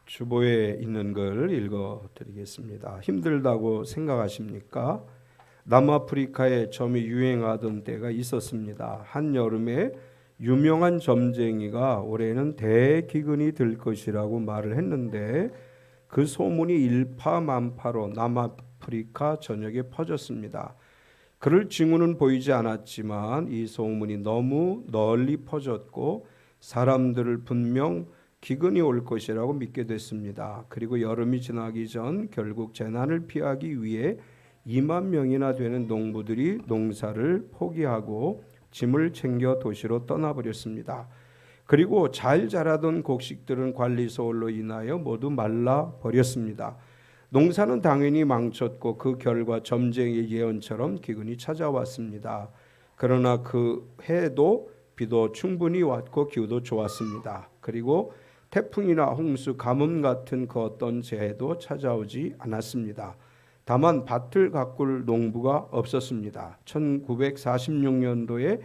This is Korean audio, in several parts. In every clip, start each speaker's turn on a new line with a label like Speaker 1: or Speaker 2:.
Speaker 1: 주보에 있는 걸 읽어드리겠습니다. 힘들다고 생각하십니까? 남아프리카에 점이 유행하던 때가 있었습니다. 한여름에 유명한 점쟁이가 올해는 대기근이 들 것이라고 말을 했는데 그 소문이 일파만파로 남아프리카 전역에 퍼졌습니다. 그럴 징후는 보이지 않았지만 이 소문이 너무 널리 퍼졌고 사람들을 분명 기근이 올 것이라고 믿게 됐습니다. 그리고 여름이 지나기 전 결국 재난을 피하기 위해 2만 명이나 되는 농부들이 농사를 포기하고 짐을 챙겨 도시로 떠나버렸습니다. 그리고 잘 자라던 곡식들은 관리 소홀로 인하여 모두 말라 버렸습니다. 농사는 당연히 망쳤고 그 결과 점쟁이의 예언처럼 기근이 찾아왔습니다. 그러나 그 해에도 비도 충분히 왔고 기후도 좋았습니다. 그리고 태풍이나 홍수, 가뭄 같은 그 어떤 재해도 찾아오지 않았습니다. 다만 밭을 가꿀 농부가 없었습니다. 1946년도에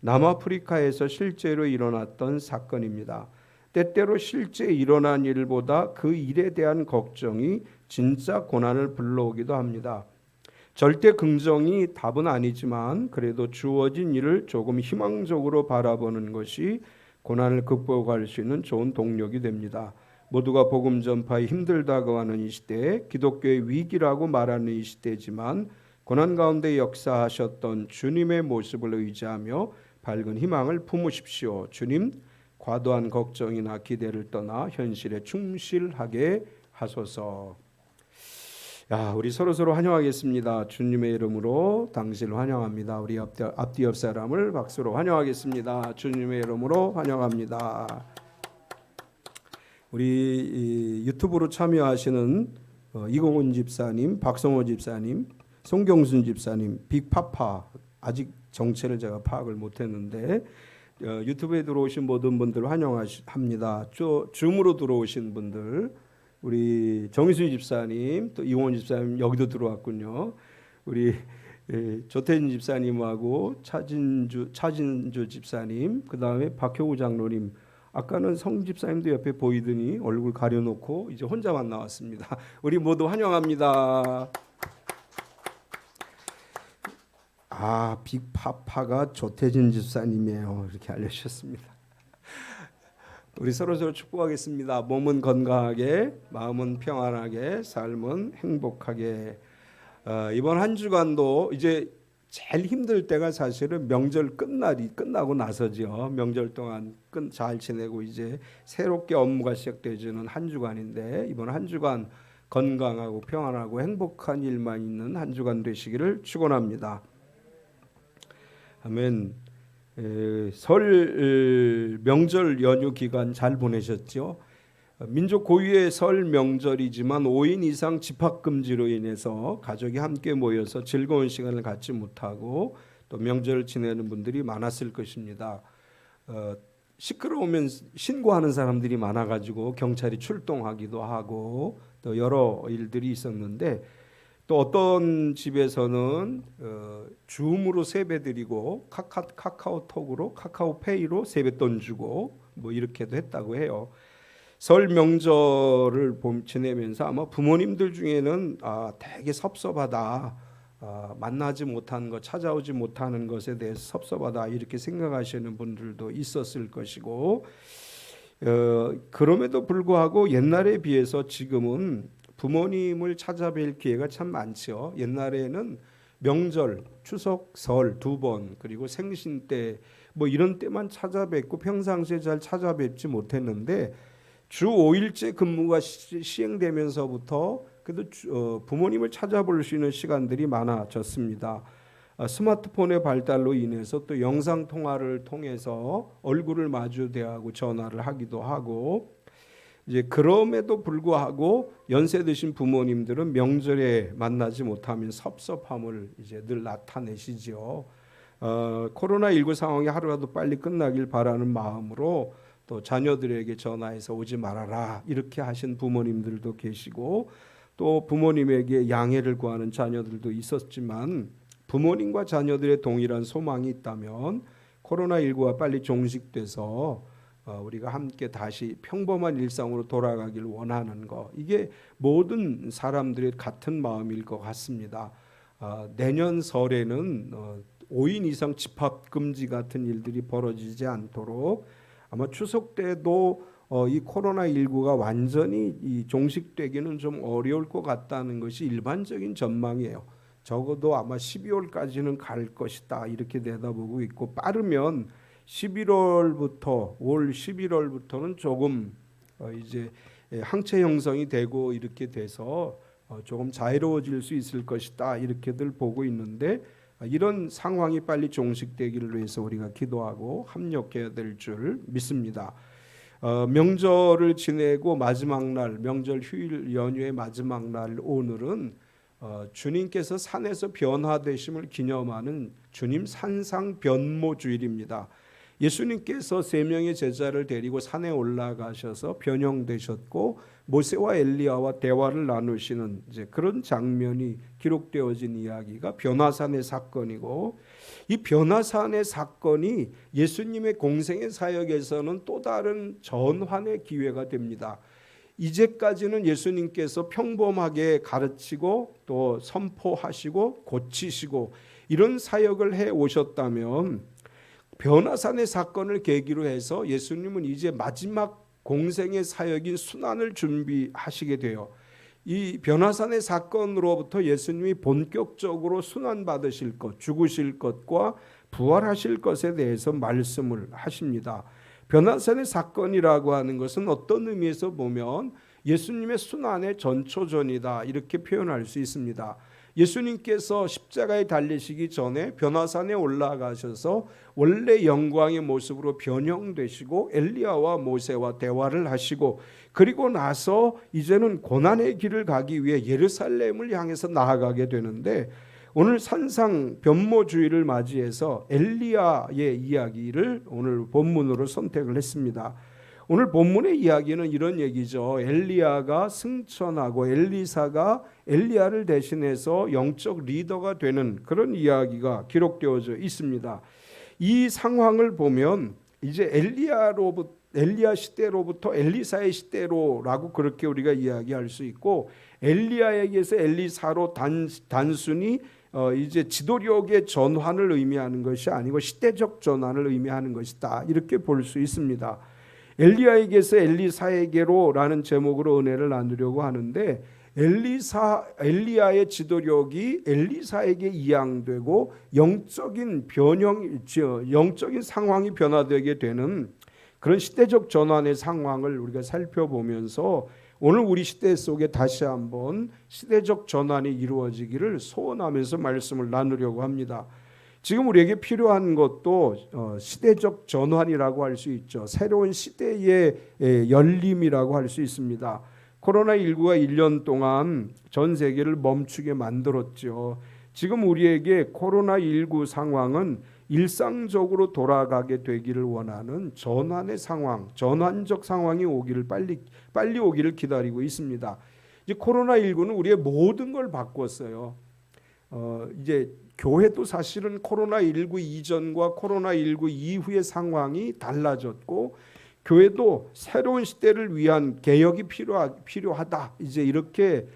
Speaker 1: 남아프리카에서 실제로 일어났던 사건입니다. 때때로 실제 일어난 일보다 그 일에 대한 걱정이 진짜 고난을 불러오기도 합니다. 절대 긍정이 답은 아니지만 그래도 주어진 일을 조금 희망적으로 바라보는 것이 고난을 극복할 수 있는 좋은 동력이 됩니다. 모두가 복음 전파에 힘들다고 하는 이 시대에 기독교의 위기라고 말하는 이 시대지만 고난 가운데 역사하셨던 주님의 모습을 의지하며 밝은 희망을 품으십시오. 주님, 과도한 걱정이나 기대를 떠나 현실에 충실하게 하소서. 우리 서로 환영하겠습니다. 주님의 이름으로 당신을 환영합니다. 우리 앞뒤 옆 사람을 박수로 환영하겠습니다. 주님의 이름으로 환영합니다. 우리 유튜브로 참여하시는 이공훈 집사님, 박성호 집사님, 송경순 집사님, 빅파파 아직 정체를 제가 파악을 못했는데 유튜브에 들어오신 모든 분들 환영합니다. 줌으로 들어오신 분들, 우리 정희순 집사님, 또 이공훈 집사님 여기도 들어왔군요. 우리 조태진 집사님하고 차진주 집사님, 그 다음에 박효구 장로님. 아까는 성 집사님도 옆에 보이더니 얼굴 가려놓고 이제 혼자만 나왔습니다. 우리 모두 환영합니다. 빅파파가 조태진 집사님이에요. 이렇게 알려주셨습니다. 우리 서로 축복하겠습니다. 몸은 건강하게, 마음은 평안하게, 삶은 행복하게. 이번 한 주간도 이제 제일 힘들 때가 사실은 명절 끝나고 나서죠. 명절 동안 잘 지내고 이제 새롭게 업무가 시작되지는 한 주간인데 이번 한 주간 건강하고 평안하고 행복한 일만 있는 한 주간 되시기를 축원합니다. 아멘. 설 명절 연휴 기간 잘 보내셨죠? 민족 고유의 설 명절이지만 5인 이상 집합금지로 인해서 가족이 함께 모여서 즐거운 시간을 갖지 못하고 또 명절을 지내는 분들이 많았을 것입니다. 시끄러우면 신고하는 사람들이 많아가지고 경찰이 출동하기도 하고 또 여러 일들이 있었는데 또 어떤 집에서는 줌으로 세배드리고 카카오톡으로 카카오페이로 세뱃돈 주고 뭐 이렇게도 했다고 해요. 설 명절을 지내면서 아마 부모님들 중에는 되게 섭섭하다, 만나지 못하는 것, 찾아오지 못하는 것에 대해서 섭섭하다 이렇게 생각하시는 분들도 있었을 것이고 그럼에도 불구하고 옛날에 비해서 지금은 부모님을 찾아뵐 기회가 참 많죠. 옛날에는 명절, 추석, 설 2번 그리고 생신 때 뭐 이런 때만 찾아뵙고 평상시에 잘 찾아뵙지 못했는데 주 5일째 근무가 시행되면서부터 그래도 부모님을 찾아볼 수 있는 시간들이 많아졌습니다. 스마트폰의 발달로 인해서 또 영상 통화를 통해서 얼굴을 마주 대하고 전화를 하기도 하고 이제 그럼에도 불구하고 연세 드신 부모님들은 명절에 만나지 못하면 섭섭함을 이제 늘 나타내시죠. 코로나19 상황이 하루라도 빨리 끝나길 바라는 마음으로 또 자녀들에게 전화해서 오지 말아라 이렇게 하신 부모님들도 계시고 또 부모님에게 양해를 구하는 자녀들도 있었지만 부모님과 자녀들의 동일한 소망이 있다면 코로나19가 빨리 종식돼서 우리가 함께 다시 평범한 일상으로 돌아가길 원하는 거, 이게 모든 사람들의 같은 마음일 것 같습니다. 내년 설에는 5인 이상 집합 금지 같은 일들이 벌어지지 않도록 아마 추석 때도 이 코로나19가 완전히 종식되기는 좀 어려울 것 같다는 것이 일반적인 전망이에요. 적어도 아마 12월까지는 갈 것이다 이렇게 내다보고 있고, 빠르면 11월부터 올 11월부터는 조금 이제 항체 형성이 되고 이렇게 돼서 조금 자유로워질 수 있을 것이다 이렇게들 보고 있는데, 이런 상황이 빨리 종식되기를 위해서 우리가 기도하고 합력해야 될 줄 믿습니다. 명절을 지내고 마지막 날, 명절 휴일 연휴의 마지막 날 오늘은 주님께서 산에서 변화되심을 기념하는 주님 산상 변모주일입니다. 예수님께서 3명의 제자를 데리고 산에 올라가셔서 변형되셨고 모세와 엘리야와 대화를 나누시는 이제 그런 장면이 기록되어진 이야기가 변화산의 사건이고, 이 변화산의 사건이 예수님의 공생의 사역에서는 또 다른 전환의 기회가 됩니다. 이제까지는 예수님께서 평범하게 가르치고 또 선포하시고 고치시고 이런 사역을 해 오셨다면, 변화산의 사건을 계기로 해서 예수님은 이제 마지막 공생의 사역인 순환을 준비하시게 돼요. 이 변화산의 사건으로부터 예수님이 본격적으로 순환받으실 것, 죽으실 것과 부활하실 것에 대해서 말씀을 하십니다. 변화산의 사건이라고 하는 것은 어떤 의미에서 보면 예수님의 순환의 전초전이다 이렇게 표현할 수 있습니다. 예수님께서 십자가에 달리시기 전에 변화산에 올라가셔서 원래 영광의 모습으로 변형되시고 엘리야와 모세와 대화를 하시고, 그리고 나서 이제는 고난의 길을 가기 위해 예루살렘을 향해서 나아가게 되는데, 오늘 산상 변모주의를 맞이해서 엘리야의 이야기를 오늘 본문으로 선택을 했습니다. 오늘 본문의 이야기는 이런 얘기죠. 엘리야가 승천하고 엘리사가 엘리야를 대신해서 영적 리더가 되는 그런 이야기가 기록되어져 있습니다. 이 상황을 보면 이제 엘리야 시대로부터 엘리사의 시대로라고 그렇게 우리가 이야기할 수 있고, 엘리야에게서 엘리사로 단순히 이제 지도력의 전환을 의미하는 것이 아니고 시대적 전환을 의미하는 것이다 이렇게 볼 수 있습니다. 엘리야에게서 엘리사에게로라는 제목으로 은혜를 나누려고 하는데, 엘리야의 지도력이 엘리사에게 이양되고 영적인 상황이 변화되게 되는 그런 시대적 전환의 상황을 우리가 살펴보면서 오늘 우리 시대 속에 다시 한번 시대적 전환이 이루어지기를 소원하면서 말씀을 나누려고 합니다. 지금 우리에게 필요한 것도 시대적 전환이라고 할 수 있죠. 새로운 시대의 열림이라고 할 수 있습니다. 코로나19가 1년 동안 전 세계를 멈추게 만들었죠. 지금 우리에게 코로나19 상황은 일상적으로 돌아가게 되기를 원하는 전환의 상황, 전환적 상황이 오기를 빨리 오기를 기다리고 있습니다. 이제 코로나19는 우리의 모든 걸 바꿨어요. 이제 교회도 사실은 코로나19 이전과 코로나19 이후의 상황이 달라졌고, 교회도 새로운 시대를 위한 개혁이 필요하다. 이제 이렇게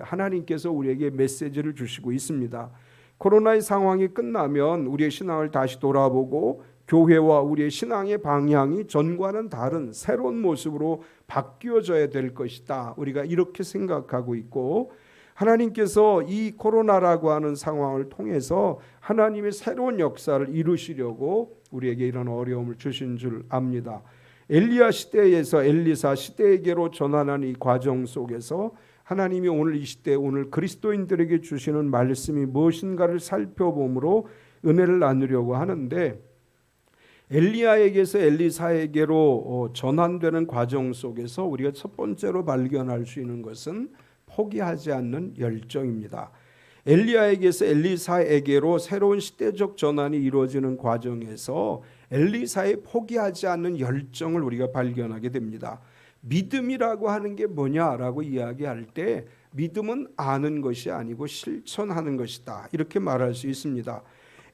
Speaker 1: 하나님께서 우리에게 메시지를 주시고 있습니다. 코로나의 상황이 끝나면 우리의 신앙을 다시 돌아보고 교회와 우리의 신앙의 방향이 전과는 다른 새로운 모습으로 바뀌어져야 될 것이다. 우리가 이렇게 생각하고 있고, 하나님께서 이 코로나라고 하는 상황을 통해서 하나님의 새로운 역사를 이루시려고 우리에게 이런 어려움을 주신 줄 압니다. 엘리야 시대에서 엘리사 시대에게로 전환하는 이 과정 속에서 하나님이 오늘 이 시대 오늘 그리스도인들에게 주시는 말씀이 무엇인가를 살펴보므로 은혜를 나누려고 하는데, 엘리야에게서 엘리사에게로 전환되는 과정 속에서 우리가 첫 번째로 발견할 수 있는 것은 포기하지 않는 열정입니다. 엘리야에게서 엘리사에게로 새로운 시대적 전환이 이루어지는 과정에서 엘리사의 포기하지 않는 열정을 우리가 발견하게 됩니다. 믿음이라고 하는 게 뭐냐라고 이야기할 때, 믿음은 아는 것이 아니고 실천하는 것이다 이렇게 말할 수 있습니다.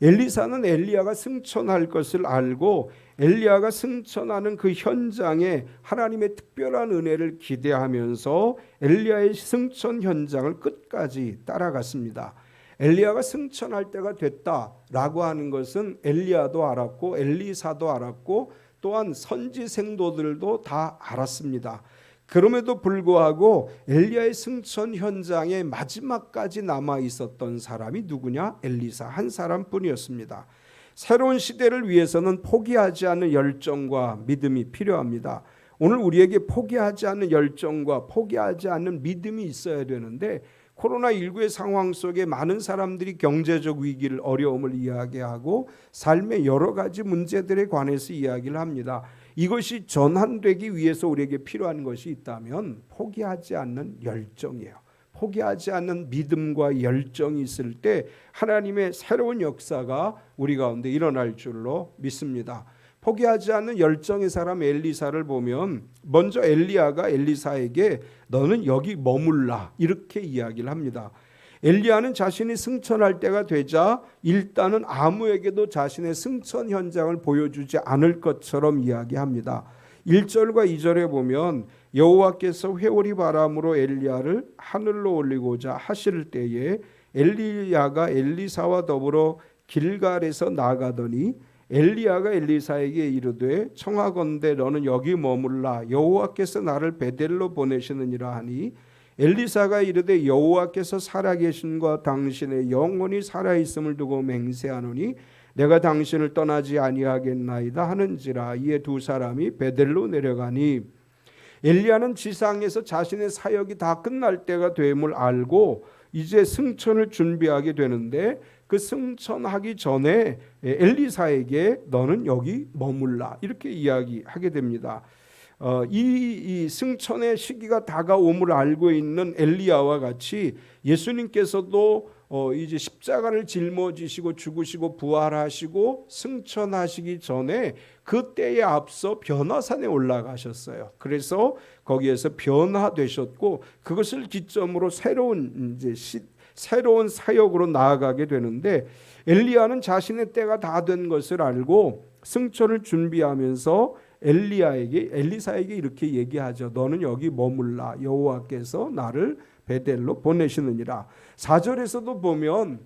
Speaker 1: 엘리사는 엘리야가 승천할 것을 알고 엘리야가 승천하는 그 현장에 하나님의 특별한 은혜를 기대하면서 엘리야의 승천 현장을 끝까지 따라갔습니다. 엘리야가 승천할 때가 됐다라고 하는 것은 엘리야도 알았고 엘리사도 알았고 또한 선지 생도들도 다 알았습니다. 그럼에도 불구하고 엘리야의 승천 현장에 마지막까지 남아 있었던 사람이 누구냐? 엘리사 한 사람뿐이었습니다. 새로운 시대를 위해서는 포기하지 않는 열정과 믿음이 필요합니다. 오늘 우리에게 포기하지 않는 열정과 포기하지 않는 믿음이 있어야 되는데 코로나19의 상황 속에 많은 사람들이 경제적 위기를 어려움을 이야기하고 삶의 여러 가지 문제들에 관해서 이야기를 합니다. 이것이 전환되기 위해서 우리에게 필요한 것이 있다면 포기하지 않는 열정이에요. 포기하지 않는 믿음과 열정이 있을 때 하나님의 새로운 역사가 우리 가운데 일어날 줄로 믿습니다. 포기하지 않는 열정의 사람 엘리사를 보면 먼저 엘리야가 엘리사에게 너는 여기 머물라 이렇게 이야기를 합니다. 엘리야는 자신이 승천할 때가 되자 일단은 아무에게도 자신의 승천 현장을 보여주지 않을 것처럼 이야기합니다. 1절과 2절에 보면 여호와께서 회오리 바람으로 엘리야를 하늘로 올리고자 하실 때에 엘리야가 엘리사와 더불어 길갈에서 나가더니 엘리야가 엘리사에게 이르되 청하건대 너는 여기 머물라 여호와께서 나를 베델로 보내시느니라 하니 엘리사가 이르되 여호와께서 살아계신과 당신의 영혼이 살아있음을 두고 맹세하노니 내가 당신을 떠나지 아니하겠나이다 하는지라. 이에 두 사람이 베델로 내려가니 엘리야는 지상에서 자신의 사역이 다 끝날 때가 됨을 알고 이제 승천을 준비하게 되는데 그 승천하기 전에 엘리사에게 너는 여기 머물라 이렇게 이야기하게 됩니다. 이 승천의 시기가 다가옴을 알고 있는 엘리야와 같이 예수님께서도 이제 십자가를 짊어지시고 죽으시고 부활하시고 승천하시기 전에 그때에 앞서 변화산에 올라가셨어요. 그래서 거기에서 변화되셨고 그것을 기점으로 새로운 사역으로 나아가게 되는데 엘리야는 자신의 때가 다 된 것을 알고 승천을 준비하면서 엘리사에게 이렇게 얘기하죠. 너는 여기 머물라 여호와께서 나를 베델로 보내시느니라. 4절에서도 보면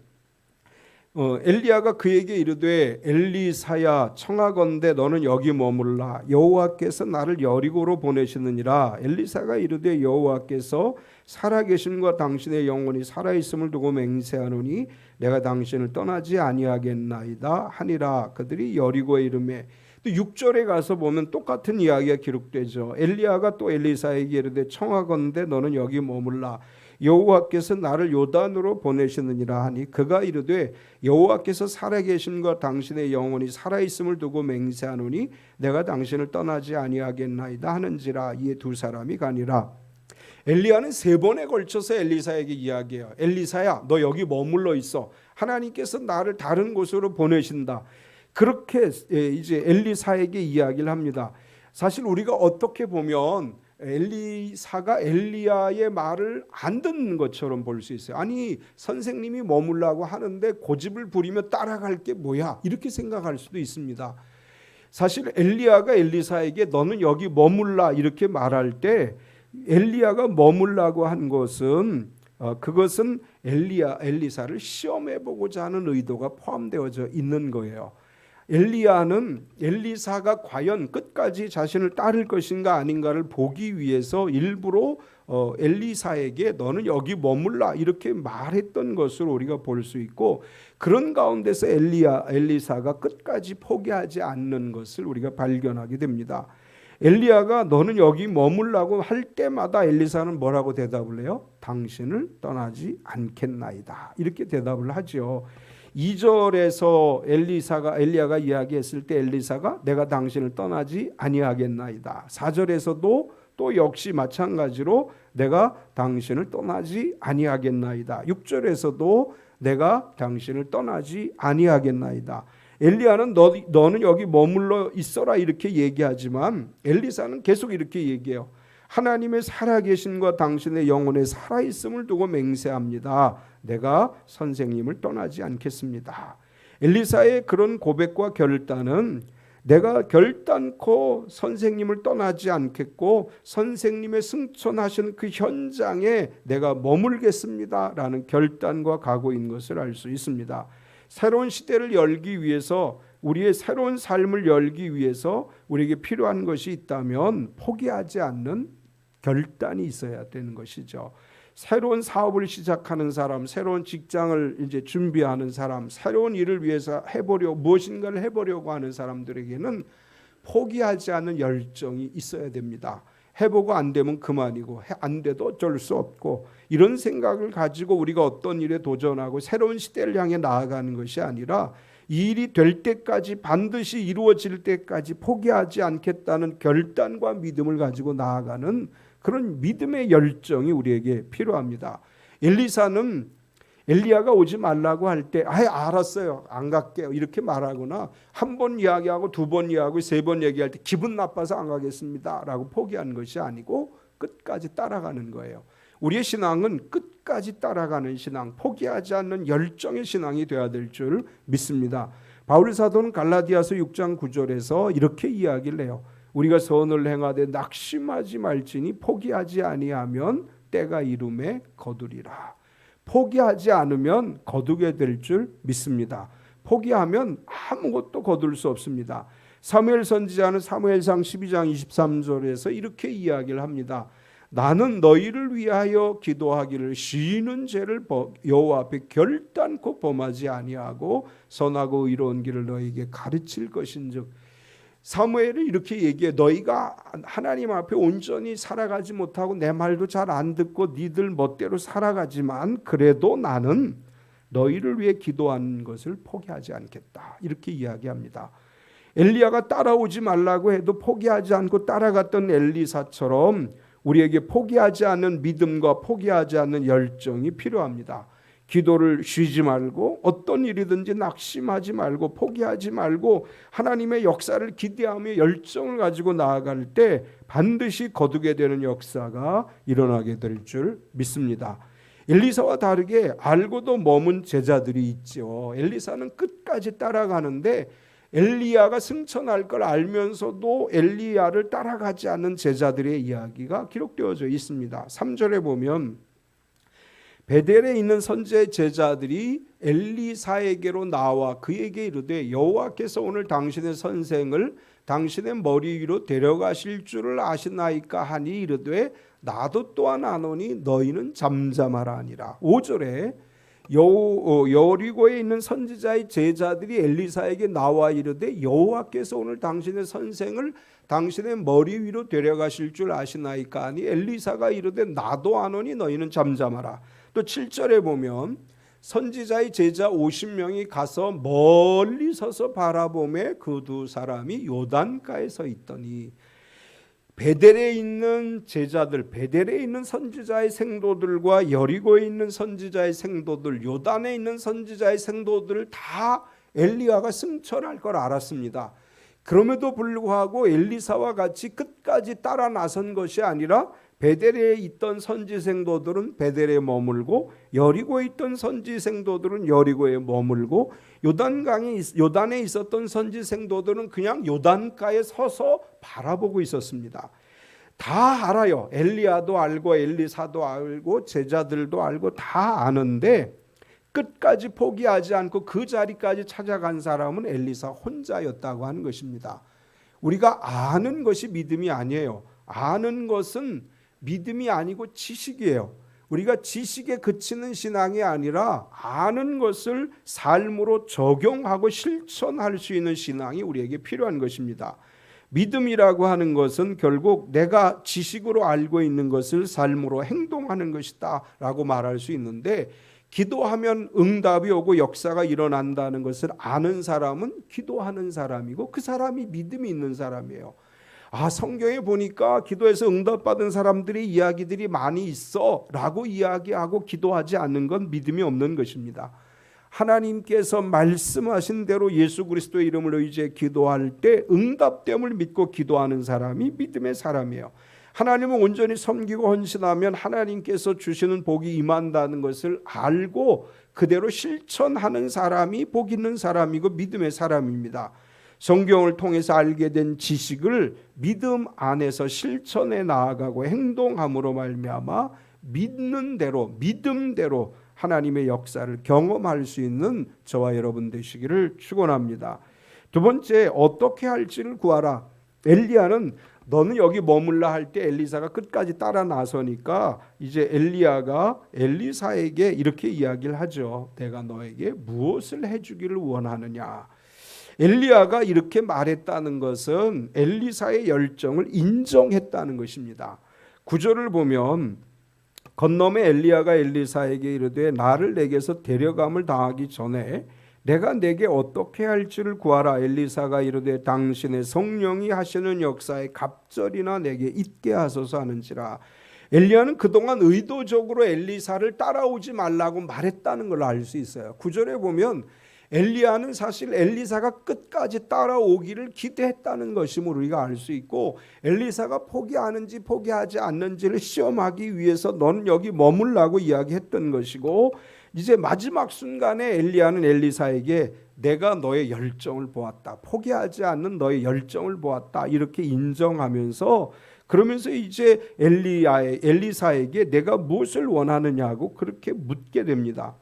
Speaker 1: 엘리야가 그에게 이르되 엘리사야 청하건대 너는 여기 머물라 여호와께서 나를 여리고로 보내시느니라. 엘리사가 이르되 여호와께서 살아계심과 당신의 영혼이 살아있음을 두고 맹세하노니 내가 당신을 떠나지 아니하겠나이다 하니라. 그들이 여리고에 이르매 또 6절에 가서 보면 똑같은 이야기가 기록되죠. 엘리야가 또 엘리사에게 이르되 청하건대 너는 여기 머물라 여호와께서 나를 요단으로 보내시느니라 하니 그가 이르되 여호와께서 살아계심과 당신의 영혼이 살아있음을 두고 맹세하노니 내가 당신을 떠나지 아니하겠나이다 하는지라. 이에 두 사람이 가니라. 엘리야는 3번에 걸쳐서 엘리사에게 이야기해요. 엘리사야 너 여기 머물러 있어. 하나님께서 나를 다른 곳으로 보내신다. 그렇게 이제 엘리사에게 이야기를 합니다. 사실 우리가 어떻게 보면 엘리사가 엘리야의 말을 안 듣는 것처럼 볼 수 있어요. 아니 선생님이 머물라고 하는데 고집을 부리며 따라갈 게 뭐야 이렇게 생각할 수도 있습니다. 사실 엘리야가 엘리사에게 너는 여기 머물라 이렇게 말할 때 엘리야가 머물라고 한 것은 그것은 엘리사를 시험해보고자 하는 의도가 포함되어져 있는 거예요. 엘리야는 엘리사가 과연 끝까지 자신을 따를 것인가 아닌가를 보기 위해서 일부러 엘리사에게 너는 여기 머물라 이렇게 말했던 것으로 우리가 볼 수 있고 그런 가운데서 엘리사가 끝까지 포기하지 않는 것을 우리가 발견하게 됩니다. 엘리야가 너는 여기 머물라고 할 때마다 엘리사는 뭐라고 대답을 해요? 당신을 떠나지 않겠나이다 이렇게 대답을 하죠. 2절에서 엘리야가 이야기했을 때 엘리사가 내가 당신을 떠나지 아니하겠나이다. 4절에서도 또 역시 마찬가지로 내가 당신을 떠나지 아니하겠나이다. 6절에서도 내가 당신을 떠나지 아니하겠나이다. 엘리야는 너는 여기 머물러 있어라 이렇게 얘기하지만 엘리사는 계속 이렇게 얘기해요. 하나님의 살아계신과 당신의 영혼의 살아있음을 두고 맹세합니다. 내가 선생님을 떠나지 않겠습니다. 엘리사의 그런 고백과 결단은 내가 결단코 선생님을 떠나지 않겠고 선생님의 승천하신 그 현장에 내가 머물겠습니다라는 결단과 각오인 것을 알 수 있습니다. 새로운 시대를 열기 위해서, 우리의 새로운 삶을 열기 위해서 우리에게 필요한 것이 있다면 포기하지 않는 결단이 있어야 되는 것이죠. 새로운 사업을 시작하는 사람, 새로운 직장을 이제 준비하는 사람, 새로운 일을 위해서 무엇인가를 해보려고 하는 사람들에게는 포기하지 않는 열정이 있어야 됩니다. 해보고 안 되면 그만이고 안 돼도 어쩔 수 없고, 이런 생각을 가지고 우리가 어떤 일에 도전하고 새로운 시대를 향해 나아가는 것이 아니라 이 일이 될 때까지, 반드시 이루어질 때까지 포기하지 않겠다는 결단과 믿음을 가지고 나아가는 그런 믿음의 열정이 우리에게 필요합니다. 엘리사는 엘리야가 오지 말라고 할 때 알았어요, 안 갈게요 이렇게 말하거나, 한 번 이야기하고 두 번 이야기하고 세 번 얘기할 때 기분 나빠서 안 가겠습니다 라고 포기한 것이 아니고 끝까지 따라가는 거예요. 우리의 신앙은 끝까지 따라가는 신앙, 포기하지 않는 열정의 신앙이 되어야 될 줄 믿습니다. 바울 사도는 갈라디아서 6장 9절에서 이렇게 이야기를 해요. 우리가 선을 행하되 낙심하지 말지니 포기하지 아니하면 때가 이름에 거두리라. 포기하지 않으면 거두게 될 줄 믿습니다. 포기하면 아무것도 거둘 수 없습니다. 사무엘 선지자는 사무엘상 12장 23절에서 이렇게 이야기를 합니다. 나는 너희를 위하여 기도하기를 쉬는 죄를 여호와 앞에 결단코 범하지 아니하고 선하고 의로운 길을 너희에게 가르칠 것인즉, 사무엘은 이렇게 얘기해. 너희가 하나님 앞에 온전히 살아가지 못하고 내 말도 잘 안 듣고 니들 멋대로 살아가지만 그래도 나는 너희를 위해 기도하는 것을 포기하지 않겠다, 이렇게 이야기합니다. 엘리야가 따라오지 말라고 해도 포기하지 않고 따라갔던 엘리사처럼 우리에게 포기하지 않는 믿음과 포기하지 않는 열정이 필요합니다. 기도를 쉬지 말고 어떤 일이든지 낙심하지 말고 포기하지 말고 하나님의 역사를 기대하며 열정을 가지고 나아갈 때 반드시 거두게 되는 역사가 일어나게 될 줄 믿습니다. 엘리사와 다르게 알고도 머문 제자들이 있죠. 엘리사는 끝까지 따라가는데 엘리야가 승천할 걸 알면서도 엘리야를 따라가지 않는 제자들의 이야기가 기록되어져 있습니다. 3절에 보면 베델에 있는 선지자의 제자들이 엘리사에게로 나와 그에게 이르되 여호와께서 오늘 당신의 선생을 당신의 머리 위로 데려가실 줄을 아시나이까 하니 이르되 나도 또한 아노니 너희는 잠잠하라 하니라. 5절에 여리고에 있는 선지자의 제자들이 엘리사에게 나와 이르되 여호와께서 오늘 당신의 선생을 당신의 머리 위로 데려가실 줄 아시나이까 하니 엘리사가 이르되 나도 아노니 너희는 잠잠하라. 또 7절에 보면 선지자의 제자 50명이 가서 멀리 서서 바라보매 그 두 사람이 요단가에 서 있더니, 베델에 있는 제자들, 베델에 있는 선지자의 생도들과 여리고에 있는 선지자의 생도들, 요단에 있는 선지자의 생도들을 다 엘리야가 승천할 걸 알았습니다. 그럼에도 불구하고 엘리사와 같이 끝까지 따라 나선 것이 아니라 베델에 있던 선지 생도들은 베델에 머물고 여리고에 있던 선지 생도들은 여리고에 머물고 요단에 있었던 선지 생도들은 그냥 요단가에 서서 바라보고 있었습니다. 다 알아요. 엘리야도 알고 엘리사도 알고 제자들도 알고 다 아는데 끝까지 포기하지 않고 그 자리까지 찾아간 사람은 엘리사 혼자였다고 하는 것입니다. 우리가 아는 것이 믿음이 아니에요. 아는 것은 믿음이 아니고 지식이에요. 우리가 지식에 그치는 신앙이 아니라 아는 것을 삶으로 적용하고 실천할 수 있는 신앙이 우리에게 필요한 것입니다. 믿음이라고 하는 것은 결국 내가 지식으로 알고 있는 것을 삶으로 행동하는 것이다 라고 말할 수 있는데, 기도하면 응답이 오고 역사가 일어난다는 것을 아는 사람은 기도하는 사람이고 그 사람이 믿음이 있는 사람이에요. 성경에 보니까 기도해서 응답받은 사람들의 이야기들이 많이 있어 라고 이야기하고 기도하지 않는 건 믿음이 없는 것입니다. 하나님께서 말씀하신 대로 예수 그리스도의 이름을 의지해 기도할 때 응답됨을 믿고 기도하는 사람이 믿음의 사람이에요. 하나님을 온전히 섬기고 헌신하면 하나님께서 주시는 복이 임한다는 것을 알고 그대로 실천하는 사람이 복 있는 사람이고 믿음의 사람입니다. 성경을 통해서 알게 된 지식을 믿음 안에서 실천해 나아가고 행동함으로 말미암아 믿는 대로 믿음대로 하나님의 역사를 경험할 수 있는 저와 여러분 되시기를 축원합니다. 두 번째, 어떻게 할지를 구하라. 엘리야는 너는 여기 머물라 할 때 엘리사가 끝까지 따라 나서니까 이제 엘리야가 엘리사에게 이렇게 이야기를 하죠. 내가 너에게 무엇을 해주기를 원하느냐. 엘리야가 이렇게 말했다는 것은 엘리사의 열정을 인정했다는 것입니다. 구절을 보면 건너매 엘리야가 엘리사에게 이르되 나를 내게서 데려감을 당하기 전에 내가 내게 어떻게 할지를 구하라. 엘리사가 이르되 당신의 성령이 하시는 역사에 갑절이나 내게 있게 하소서 하는지라. 엘리야는 그동안 의도적으로 엘리사를 따라오지 말라고 말했다는 걸 알 수 있어요. 구절에 보면 엘리야는 사실 엘리사가 끝까지 따라오기를 기대했다는 것임을 우리가 알 수 있고, 엘리사가 포기하는지 포기하지 않는지를 시험하기 위해서 너는 여기 머물라고 이야기했던 것이고, 이제 마지막 순간에 엘리야는 엘리사에게 내가 너의 열정을 보았다, 포기하지 않는 너의 열정을 보았다, 이렇게 인정하면서, 그러면서 이제 엘리사에게 내가 무엇을 원하느냐고 그렇게 묻게 됩니다.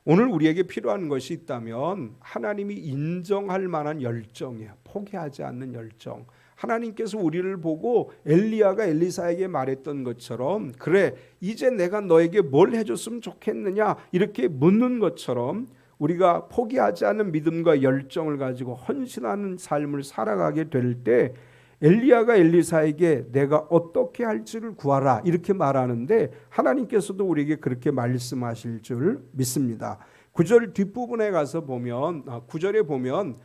Speaker 1: 오늘 우리에게 필요한 것이 있다면 하나님이 인정할 만한 열정이에요. 포기하지 않는 열정. 하나님께서 우리를 보고 엘리야가 엘리사에게 말했던 것처럼, 그래 이제 내가 너에게 뭘 해줬으면 좋겠느냐 이렇게 묻는 것처럼 우리가 포기하지 않는 믿음과 열정을 가지고 헌신하는 삶을 살아가게 될 때 엘리야가 엘리사에게 내가 어떻게 할지를 구하라 이렇게 말하는데, 하나님께서도 우리에게 그렇게 말씀하실 줄 믿습니다. 9절 뒷부분에 가서 보면, 9절에 보면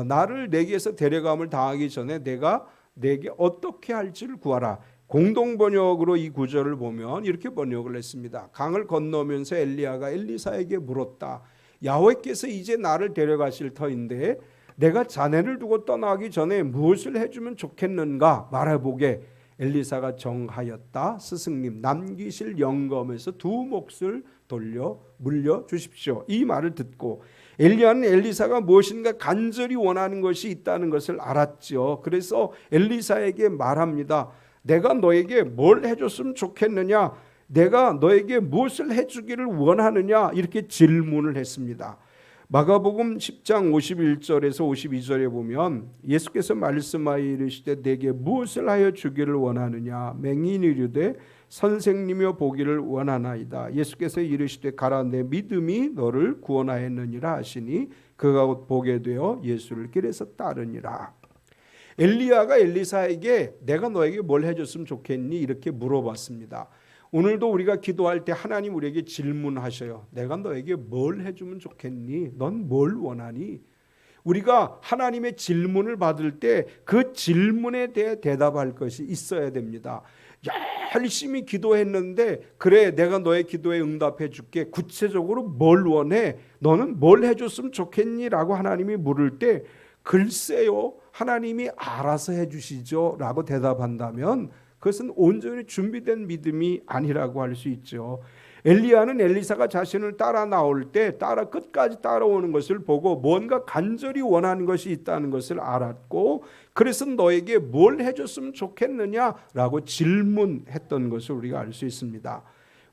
Speaker 1: 나를 내게서 데려감을 당하기 전에 내가 내게 어떻게 할지를 구하라. 공동 번역으로 이 9절을 보면 이렇게 번역을 했습니다. 강을 건너면서 엘리야가 엘리사에게 물었다. 야훼께서 이제 나를 데려가실 터인데 내가 자네를 두고 떠나기 전에 무엇을 해주면 좋겠는가 말해보게. 엘리사가 정하였다. 스승님 남기실 영검에서 두 몫을 돌려 물려 주십시오. 이 말을 듣고 엘리야는 엘리사가 무엇인가 간절히 원하는 것이 있다는 것을 알았죠. 그래서 엘리사에게 말합니다. 내가 너에게 뭘 해줬으면 좋겠느냐, 내가 너에게 무엇을 해주기를 원하느냐 이렇게 질문을 했습니다. 마가복음 10장 51절에서 52절에 보면 예수께서 말씀하여 이르시되 내게 무엇을 하여 주기를 원하느냐. 맹인이 이르되 선생님이여 보기를 원하나이다. 예수께서 이르시되 가라 내 믿음이 너를 구원하였느니라 하시니 그가 곧 보게 되어 예수를 길에서 따르니라. 엘리야가 엘리사에게 내가 너에게 뭘 해줬으면 좋겠니 이렇게 물어봤습니다. 오늘도 우리가 기도할 때 하나님 우리에게 질문하셔요. 내가 너에게 뭘 해주면 좋겠니? 넌 뭘 원하니? 우리가 하나님의 질문을 받을 때 그 질문에 대해 대답할 것이 있어야 됩니다. 열심히 기도했는데 그래 내가 너의 기도에 응답해 줄게. 구체적으로 뭘 원해? 너는 뭘 해줬으면 좋겠니? 라고 하나님이 물을 때 글쎄요 하나님이 알아서 해주시죠 라고 대답한다면 그것은 온전히 준비된 믿음이 아니라고 할 수 있죠. 엘리야는 엘리사가 자신을 따라 나올 때 끝까지 따라오는 것을 보고 뭔가 간절히 원하는 것이 있다는 것을 알았고, 그래서 너에게 뭘 해줬으면 좋겠느냐라고 질문했던 것을 우리가 알 수 있습니다.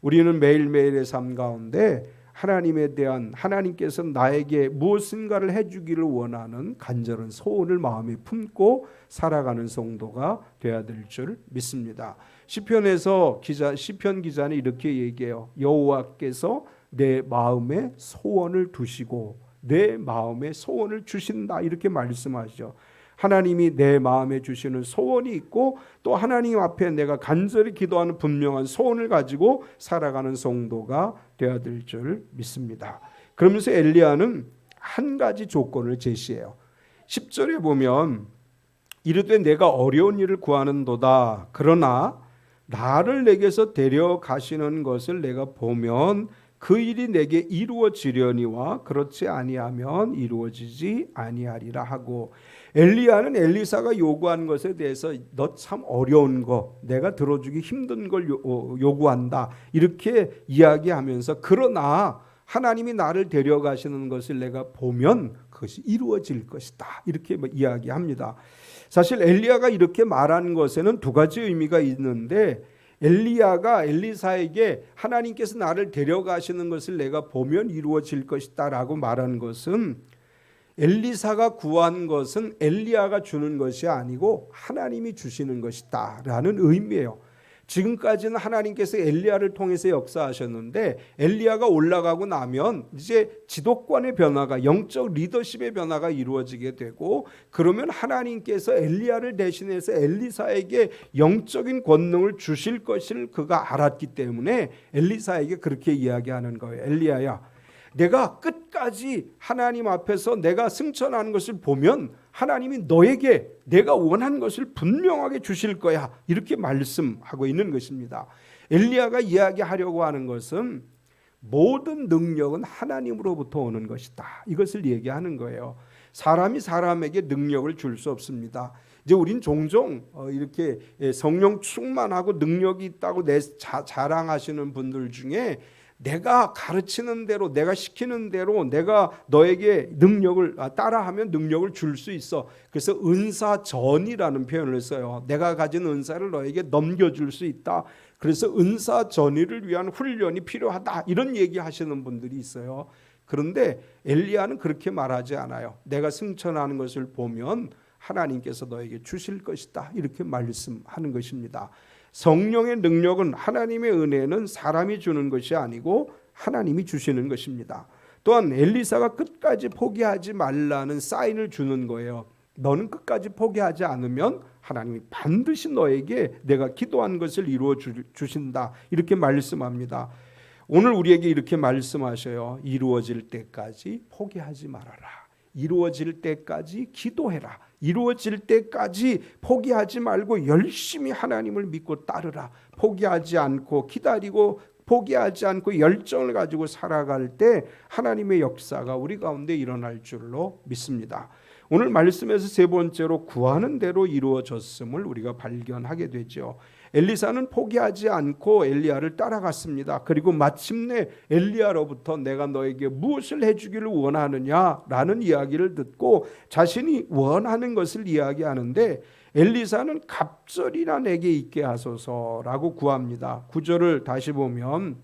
Speaker 1: 우리는 매일매일의 삶 가운데 하나님에 대한, 하나님께서 나에게 무엇인가를 해주기를 원하는 간절한 소원을 마음에 품고 살아가는 성도가 되어야 될 줄 믿습니다. 시편에서 시편 기자는 이렇게 얘기해요. 여호와께서 내 마음에 소원을 두시고 내 마음에 소원을 주신다 이렇게 말씀하시죠. 하나님이 내 마음에 주시는 소원이 있고 또 하나님 앞에 내가 간절히 기도하는 분명한 소원을 가지고 살아가는 성도가 되어야 될 줄 믿습니다. 그러면서 엘리야는 한 가지 조건을 제시해요. 10절에 보면 이르되 내가 어려운 일을 구하는도다. 그러나 나를 내게서 데려가시는 것을 내가 보면 그 일이 내게 이루어지려니와 그렇지 아니하면 이루어지지 아니하리라 하고, 엘리야는 엘리사가 요구한 것에 대해서 너 참 어려운 거, 내가 들어주기 힘든 걸 요구한다 이렇게 이야기하면서, 그러나 하나님이 나를 데려가시는 것을 내가 보면 그것이 이루어질 것이다 이렇게 이야기합니다. 사실 엘리야가 이렇게 말한 것에는 두 가지 의미가 있는데, 엘리야가 엘리사에게 하나님께서 나를 데려가시는 것을 내가 보면 이루어질 것이다 라고 말한 것은, 엘리사가 구한 것은 엘리야가 주는 것이 아니고 하나님이 주시는 것이다 라는 의미예요. 지금까지는 하나님께서 엘리야를 통해서 역사하셨는데, 엘리야가 올라가고 나면 이제 지도권의 변화가, 영적 리더십의 변화가 이루어지게 되고, 그러면 하나님께서 엘리야를 대신해서 엘리사에게 영적인 권능을 주실 것을 그가 알았기 때문에 엘리사에게 그렇게 이야기하는 거예요. 엘리야야, 내가 끝까지 하나님 앞에서 내가 승천하는 것을 보면 하나님이 너에게 내가 원한 것을 분명하게 주실 거야 이렇게 말씀하고 있는 것입니다. 엘리야가 이야기하려고 하는 것은 모든 능력은 하나님으로부터 오는 것이다 이것을 얘기하는 거예요. 사람이 사람에게 능력을 줄 수 없습니다. 이제 우린 종종 이렇게 성령 충만하고 능력이 있다고 자랑하시는 분들 중에, 내가 가르치는 대로, 내가 시키는 대로 내가 너에게 능력을 따라하면 능력을 줄 수 있어. 그래서 은사전이라는 표현을 써요. 내가 가진 은사를 너에게 넘겨줄 수 있다. 그래서 은사전의를 위한 훈련이 필요하다 이런 얘기하시는 분들이 있어요. 그런데 엘리야는 그렇게 말하지 않아요. 내가 승천하는 것을 보면 하나님께서 너에게 주실 것이다 이렇게 말씀하는 것입니다. 성령의 능력은, 하나님의 은혜는 사람이 주는 것이 아니고 하나님이 주시는 것입니다. 또한 엘리사가 끝까지 포기하지 말라는 사인을 주는 거예요. 너는 끝까지 포기하지 않으면 하나님이 반드시 너에게 내가 기도한 것을 이루어 주신다 이렇게 말씀합니다. 오늘 우리에게 이렇게 말씀하셔요. 이루어질 때까지 포기하지 말아라. 이루어질 때까지 기도해라. 이루어질 때까지 포기하지 말고 열심히 하나님을 믿고 따르라. 포기하지 않고 기다리고, 포기하지 않고 열정을 가지고 살아갈 때 하나님의 역사가 우리 가운데 일어날 줄로 믿습니다. 오늘 말씀에서 세 번째로 구하는 대로 이루어졌음을 우리가 발견하게 되죠. 엘리사는 포기하지 않고 엘리야를 따라갔습니다. 그리고 마침내 엘리야로부터 내가 너에게 무엇을 해주기를 원하느냐라는 이야기를 듣고 자신이 원하는 것을 이야기하는데, 엘리사는 갑절이나 내게 있게 하소서라고 구합니다. 9절을 다시 보면,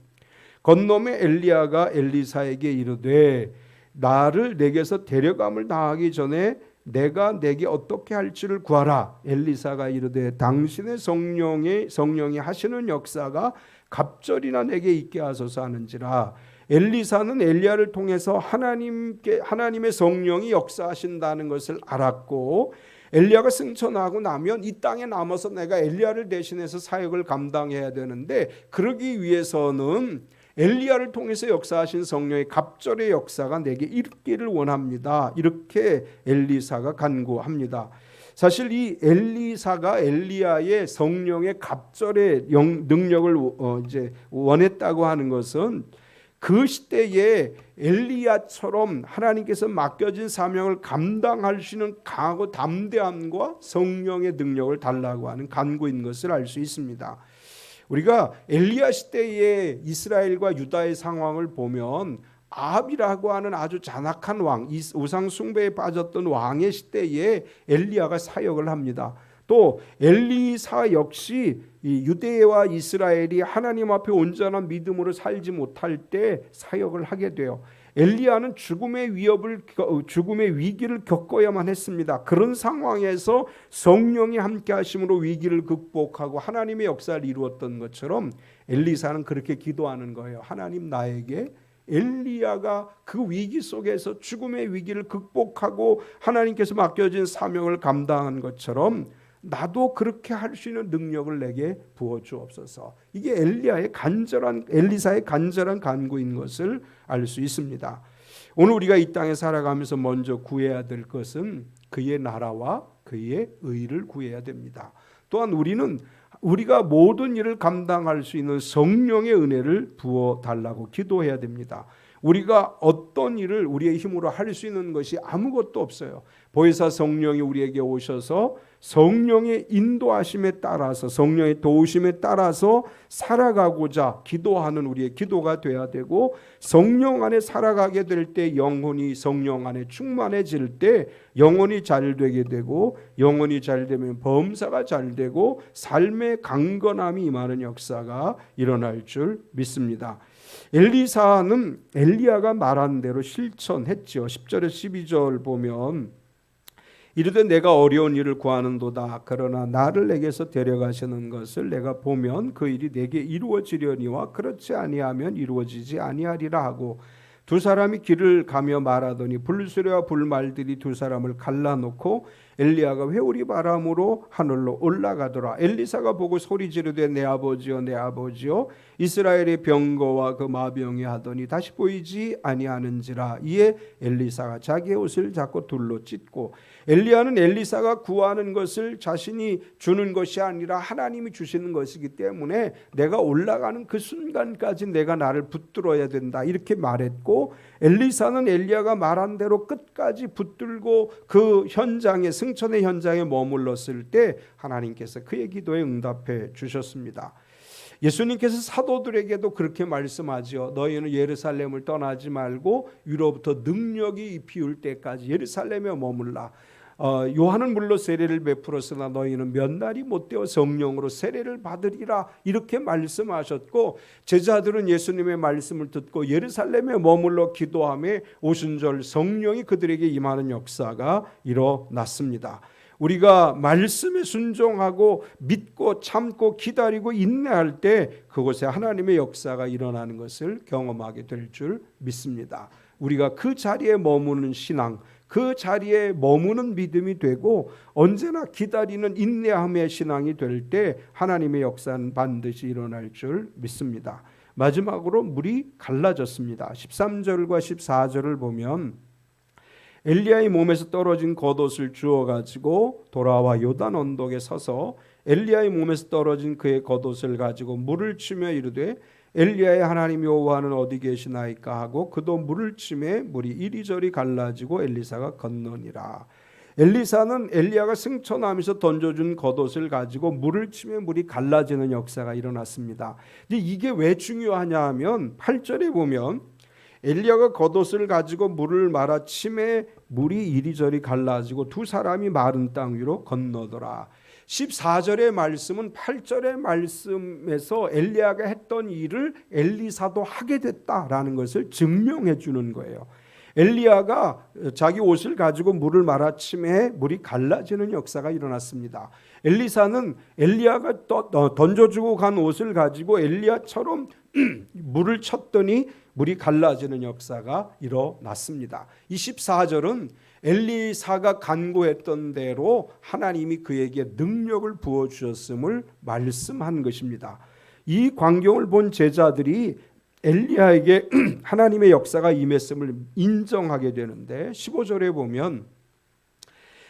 Speaker 1: 건너매 엘리야가 엘리사에게 이르되 나를 내게서 데려감을 당하기 전에 내가 내게 어떻게 할지를 구하라. 엘리사가 이르되 당신의 성령이 하시는 역사가 갑절이나 내게 있게 하소서 하는지라. 엘리사는 엘리야를 통해서 하나님의 성령이 역사하신다는 것을 알았고, 엘리야가 승천하고 나면 이 땅에 남아서 내가 엘리야를 대신해서 사역을 감당해야 되는데, 그러기 위해서는 엘리야를 통해서 역사하신 성령의 갑절의 역사가 내게 있기를 원합니다. 이렇게 엘리사가 간구합니다. 사실 이 엘리사가 엘리야의 성령의 갑절의 능력을 이제 원했다고 하는 것은, 그 시대에 엘리야처럼 하나님께서 맡겨진 사명을 감당할 수 있는 강하고 담대함과 성령의 능력을 달라고 하는 간구인 것을 알 수 있습니다. 우리가 엘리야 시대의 이스라엘과 유다의 상황을 보면, 아합이라고 하는 아주 잔악한 왕, 우상 숭배에 빠졌던 왕의 시대에 엘리야가 사역을 합니다. 또 엘리사 역시 이 유대와 이스라엘이 하나님 앞에 온전한 믿음으로 살지 못할 때 사역을 하게 돼요. 엘리야는 죽음의 위기를 겪어야만 했습니다. 그런 상황에서 성령이 함께 하심으로 위기를 극복하고 하나님의 역사를 이루었던 것처럼 엘리사는 그렇게 기도하는 거예요. 하나님, 나에게 엘리야가 그 위기 속에서 죽음의 위기를 극복하고 하나님께서 맡겨진 사명을 감당한 것처럼 나도 그렇게 할 수 있는 능력을 내게 부어주옵소서. 이게 엘리사의 간절한 간구인 것을 알 수 있습니다. 오늘 우리가 이 땅에 살아가면서 먼저 구해야 될 것은 그의 나라와 그의 의를 구해야 됩니다. 또한 우리가 모든 일을 감당할 수 있는 성령의 은혜를 부어달라고 기도해야 됩니다. 우리가 어떤 일을 우리의 힘으로 할 수 있는 것이 아무것도 없어요. 보혜사 성령이 우리에게 오셔서 성령의 인도하심에 따라서, 성령의 도우심에 따라서 살아가고자 기도하는 우리의 기도가 돼야 되고, 성령 안에 살아가게 될 때 영혼이 성령 안에 충만해질 때 영혼이 잘 되게 되고, 영혼이 잘 되면 범사가 잘 되고 삶의 강건함이 임하는 역사가 일어날 줄 믿습니다. 엘리사는 엘리야가 말한 대로 실천했죠. 10절에 12절 보면 이르되 내가 어려운 일을 구하는도다. 그러나 나를 내게서 데려가시는 것을 내가 보면 그 일이 내게 이루어지려니와 그렇지 아니하면 이루어지지 아니하리라 하고, 두 사람이 길을 가며 말하더니 불수레와 불말들이 두 사람을 갈라놓고 엘리야가 회오리 바람으로 하늘로 올라가더라. 엘리사가 보고 소리 지르되 내 아버지여 내 아버지여, 이스라엘의 병거와 그 마병이 하더니 다시 보이지 아니하는지라. 이에 엘리사가 자기의 옷을 잡고 둘로 찢고, 엘리야는 엘리사가 구하는 것을 자신이 주는 것이 아니라 하나님이 주시는 것이기 때문에 내가 올라가는 그 순간까지 내가 나를 붙들어야 된다 이렇게 말했고, 엘리사는 엘리야가 말한 대로 끝까지 붙들고 그 현장에, 승천의 현장에 머물렀을 때 하나님께서 그의 기도에 응답해 주셨습니다. 예수님께서 사도들에게도 그렇게 말씀하죠. 너희는 예루살렘을 떠나지 말고 위로부터 능력이 비울 때까지 예루살렘에 머물라. 요한은 물로 세례를 베풀었으나 너희는 몇 날이 못되어 성령으로 세례를 받으리라 이렇게 말씀하셨고, 제자들은 예수님의 말씀을 듣고 예루살렘에 머물러 기도하며 오순절 성령이 그들에게 임하는 역사가 일어났습니다. 우리가 말씀에 순종하고 믿고 참고 기다리고 인내할 때 그곳에 하나님의 역사가 일어나는 것을 경험하게 될 줄 믿습니다. 우리가 그 자리에 머무는 신앙, 그 자리에 머무는 믿음이 되고 언제나 기다리는 인내함의 신앙이 될 때 하나님의 역사는 반드시 일어날 줄 믿습니다. 마지막으로 물이 갈라졌습니다. 13절과 14절을 보면 엘리야의 몸에서 떨어진 겉옷을 주워가지고 돌아와 요단 언덕에 서서 엘리야의 몸에서 떨어진 그의 겉옷을 가지고 물을 치며 이르되 엘리야의 하나님 여호와는 어디 계시나이까 하고 그도 물을 치매 물이 이리저리 갈라지고 엘리사가 건너니라. 엘리사는 엘리야가 승천하면서 던져준 겉옷을 가지고 물을 치며 물이 갈라지는 역사가 일어났습니다. 이게 왜 중요하냐 하면 8절에 보면 엘리야가 겉옷을 가지고 물을 말아 치매 물이 이리저리 갈라지고 두 사람이 마른 땅 위로 건너더라. 14절의 말씀은 8절의 말씀에서 엘리야가 했던 일을 엘리사도 하게 됐다라는 것을 증명해 주는 거예요. 엘리야가 자기 옷을 가지고 물을 말아 치매 물이 갈라지는 역사가 일어났습니다. 엘리사는 엘리야가 던져주고 간 옷을 가지고 엘리야처럼 물을 쳤더니 물이 갈라지는 역사가 일어났습니다. 이 14절은 엘리사가 간구했던 대로 하나님이 그에게 능력을 부어주셨음을 말씀한 것입니다. 이 광경을 본 제자들이 엘리야에게 하나님의 역사가 임했음을 인정하게 되는데 15절에 보면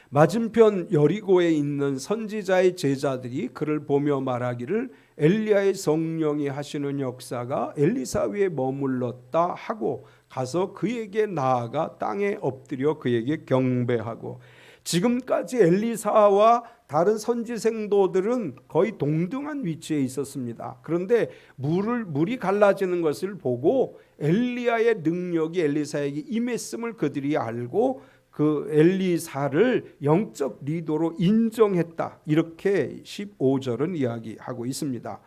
Speaker 1: 맞은편 여리고에 있는 선지자의 제자들이 그를 보며 말하기를 엘리야의 성령이 하시는 역사가 엘리사 위에 머물렀다 하고 가서 그에게 나아가 땅에 엎드려 그에게 경배하고, 지금까지 엘리사와 다른 선지 생도들은 거의 동등한 위치에 있었습니다. 그런데 물이 갈라지는 것을 보고 엘리야의 능력이 엘리사에게 임했음을 그들이 알고 그 엘리사를 영적 리더로 인정했다. 이렇게 15절은 이야기하고 있습니다.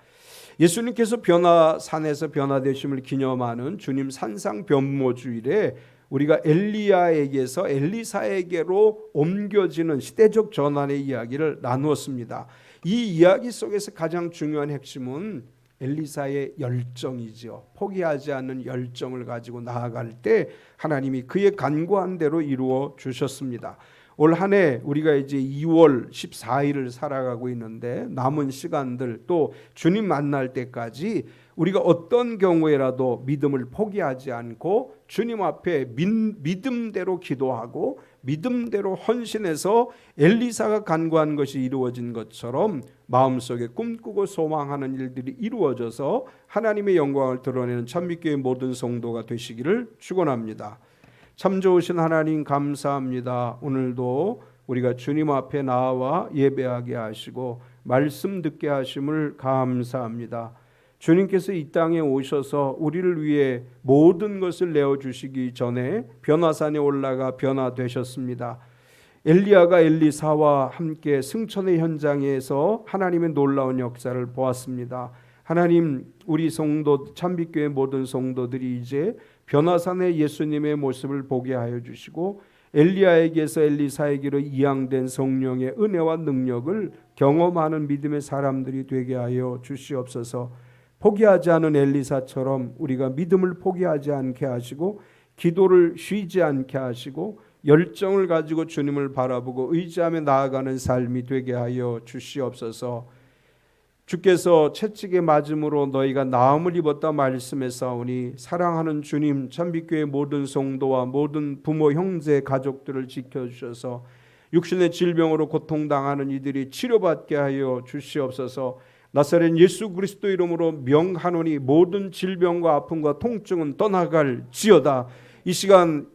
Speaker 1: 예수님께서 변화산에서 변화되심을 기념하는 주님 산상 변모주일에 우리가 엘리야에게서 엘리사에게로 옮겨지는 시대적 전환의 이야기를 나누었습니다. 이 이야기 속에서 가장 중요한 핵심은 엘리사의 열정이죠. 포기하지 않는 열정을 가지고 나아갈 때 하나님이 그의 간구한 대로 이루어 주셨습니다. 올 한 해 우리가 이제 2월 14일을 살아가고 있는데 남은 시간들 또 주님 만날 때까지 우리가 어떤 경우에라도 믿음을 포기하지 않고 주님 앞에 믿음대로 기도하고 믿음대로 헌신해서 엘리사가 간구한 것이 이루어진 것처럼 마음속에 꿈꾸고 소망하는 일들이 이루어져서 하나님의 영광을 드러내는 찬미교회 모든 성도가 되시기를 축원합니다. 참 좋으신 하나님 감사합니다. 오늘도 우리가 주님 앞에 나와 예배하게 하시고 말씀 듣게 하심을 감사합니다. 주님께서 이 땅에 오셔서 우리를 위해 모든 것을 내어주시기 전에 변화산에 올라가 변화되셨습니다. 엘리야가 엘리사와 함께 승천의 현장에서 하나님의 놀라운 역사를 보았습니다. 하나님, 우리 성도 참빛교회 모든 성도들이 이제 변화산의 예수님의 모습을 보게 하여 주시고 엘리야에게서 엘리사에게로 이양된 성령의 은혜와 능력을 경험하는 믿음의 사람들이 되게 하여 주시옵소서. 포기하지 않은 엘리사처럼 우리가 믿음을 포기하지 않게 하시고 기도를 쉬지 않게 하시고 열정을 가지고 주님을 바라보고 의지하며 나아가는 삶이 되게 하여 주시옵소서. 주께서 채찍에 맞음으로 너희가 나음을 입었다 말씀했사오니 사랑하는 주님, 참빛교회 모든 성도와 모든 부모, 형제, 가족들을 지켜주셔서 육신의 질병으로 고통당하는 이들이 치료받게 하여 주시옵소서. 나사렛 예수 그리스도 이름으로 명하노니 모든 질병과 아픔과 통증은 떠나갈지어다. 이 시간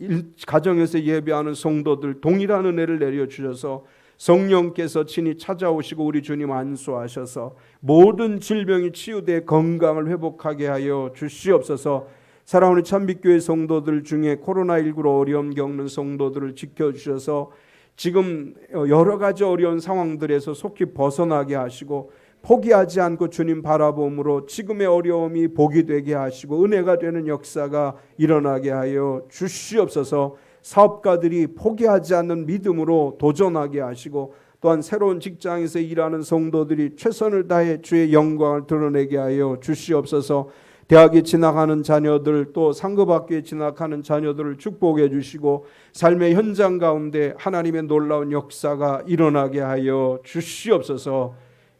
Speaker 1: 가정에서 예배하는 성도들 동일한 은혜를 내려주셔서 성령께서 친히 찾아오시고 우리 주님 안수하셔서 모든 질병이 치유돼 건강을 회복하게 하여 주시옵소서. 사랑하는 참빛교회 성도들 중에 코로나19로 어려움 겪는 성도들을 지켜주셔서 지금 여러 가지 어려운 상황들에서 속히 벗어나게 하시고 포기하지 않고 주님 바라봄으로 지금의 어려움이 복이 되게 하시고 은혜가 되는 역사가 일어나게 하여 주시옵소서. 사업가들이 포기하지 않는 믿음으로 도전하게 하시고 또한 새로운 직장에서 일하는 성도들이 최선을 다해 주의 영광을 드러내게 하여 주시옵소서. 대학에 진학하는 자녀들 또 상급학교에 진학하는 자녀들을 축복해 주시고 삶의 현장 가운데 하나님의 놀라운 역사가 일어나게 하여 주시옵소서.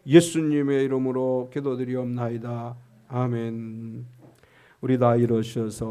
Speaker 1: 예수님의 이름으로 기도드리옵나이다. 아멘. 우리 다 일어서서